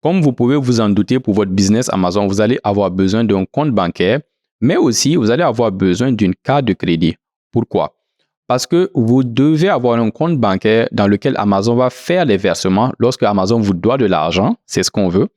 Comme vous pouvez vous en douter, pour votre business Amazon, vous allez avoir besoin d'un compte bancaire, mais aussi vous allez avoir besoin d'une carte de crédit. Pourquoi? Parce que vous devez avoir un compte bancaire dans lequel Amazon va faire les versements lorsque Amazon vous doit de l'argent, c'est ce qu'on veut.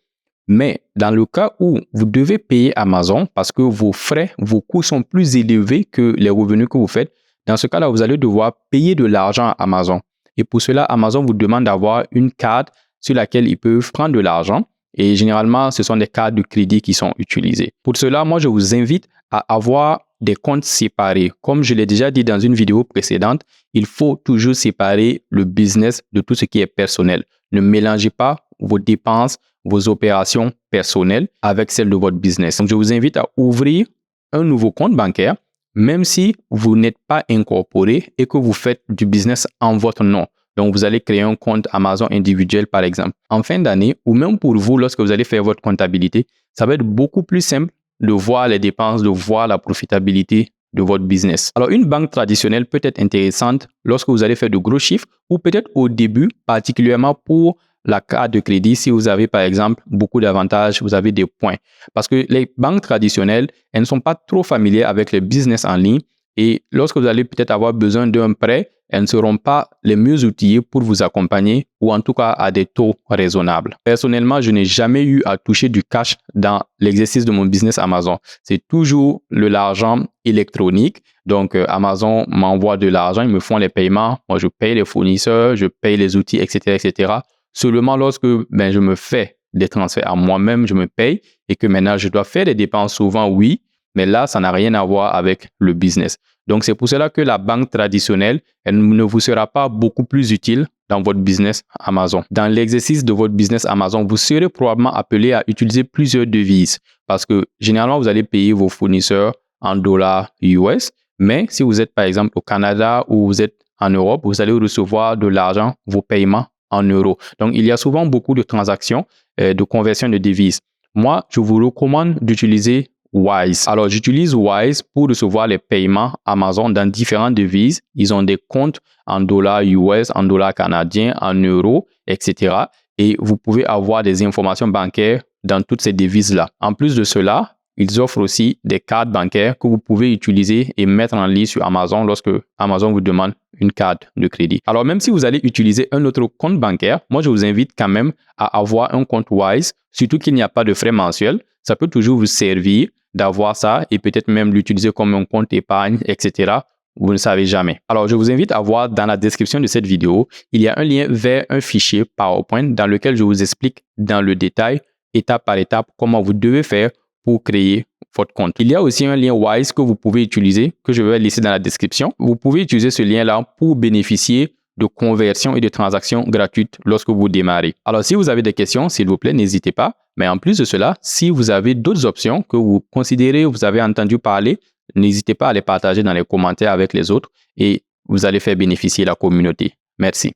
Mais dans le cas où vous devez payer Amazon parce que vos frais, vos coûts sont plus élevés que les revenus que vous faites, dans ce cas-là, vous allez devoir payer de l'argent à Amazon. Et pour cela, Amazon vous demande d'avoir une carte sur laquelle ils peuvent prendre de l'argent. Et généralement, ce sont des cartes de crédit qui sont utilisées. Pour cela, moi, je vous invite à avoir des comptes séparés. Comme je l'ai déjà dit dans une vidéo précédente, il faut toujours séparer le business de tout ce qui est personnel. Ne mélangez pas vos dépenses, vos opérations personnelles avec celles de votre business. Donc, je vous invite à ouvrir un nouveau compte bancaire, même si vous n'êtes pas incorporé et que vous faites du business en votre nom. Donc, vous allez créer un compte Amazon individuel, par exemple. En fin d'année, ou même pour vous, lorsque vous allez faire votre comptabilité, ça va être beaucoup plus simple de voir les dépenses, de voir la profitabilité de votre business. Alors, une banque traditionnelle peut être intéressante lorsque vous allez faire de gros chiffres ou peut-être au début, particulièrement pour la carte de crédit, si vous avez par exemple beaucoup d'avantages, vous avez des points. Parce que les banques traditionnelles, elles ne sont pas trop familières avec les business en ligne et lorsque vous allez peut-être avoir besoin d'un prêt, elles ne seront pas les mieux outillées pour vous accompagner ou en tout cas à des taux raisonnables. Personnellement, je n'ai jamais eu à toucher du cash dans l'exercice de mon business Amazon. C'est toujours l'argent électronique. Donc, Amazon m'envoie de l'argent, ils me font les paiements. Moi, je paye les fournisseurs, je paye les outils, etc., etc. Seulement lorsque je me fais des transferts à moi-même, je me paye et que maintenant je dois faire des dépenses souvent, oui, mais là, ça n'a rien à voir avec le business. Donc, c'est pour cela que la banque traditionnelle, elle ne vous sera pas beaucoup plus utile dans votre business Amazon. Dans l'exercice de votre business Amazon, vous serez probablement appelé à utiliser plusieurs devises parce que généralement, vous allez payer vos fournisseurs en dollars US, mais si vous êtes par exemple au Canada ou vous êtes en Europe, vous allez recevoir de l'argent, vos paiements en euros. Donc, il y a souvent beaucoup de transactions de conversion de devises. Moi, je vous recommande d'utiliser Wise. Alors, j'utilise Wise pour recevoir les paiements Amazon dans différentes devises. Ils ont des comptes en dollars US, en dollars canadiens, en euros, etc. Et vous pouvez avoir des informations bancaires dans toutes ces devises-là. En plus de cela, ils offrent aussi des cartes bancaires que vous pouvez utiliser et mettre en ligne sur Amazon lorsque Amazon vous demande une carte de crédit. Alors, même si vous allez utiliser un autre compte bancaire, moi, je vous invite quand même à avoir un compte Wise, surtout qu'il n'y a pas de frais mensuels. Ça peut toujours vous servir d'avoir ça et peut-être même l'utiliser comme un compte épargne, etc. Vous ne savez jamais. Alors, je vous invite à voir dans la description de cette vidéo, il y a un lien vers un fichier PowerPoint dans lequel je vous explique dans le détail, étape par étape, comment vous devez faire pour créer votre compte. Il y a aussi un lien Wise que vous pouvez utiliser, que je vais laisser dans la description. Vous pouvez utiliser ce lien-là pour bénéficier de conversions et de transactions gratuites lorsque vous démarrez. Alors, si vous avez des questions, s'il vous plaît, n'hésitez pas. Mais en plus de cela, si vous avez d'autres options que vous considérez, vous avez entendu parler, n'hésitez pas à les partager dans les commentaires avec les autres et vous allez faire bénéficier la communauté. Merci.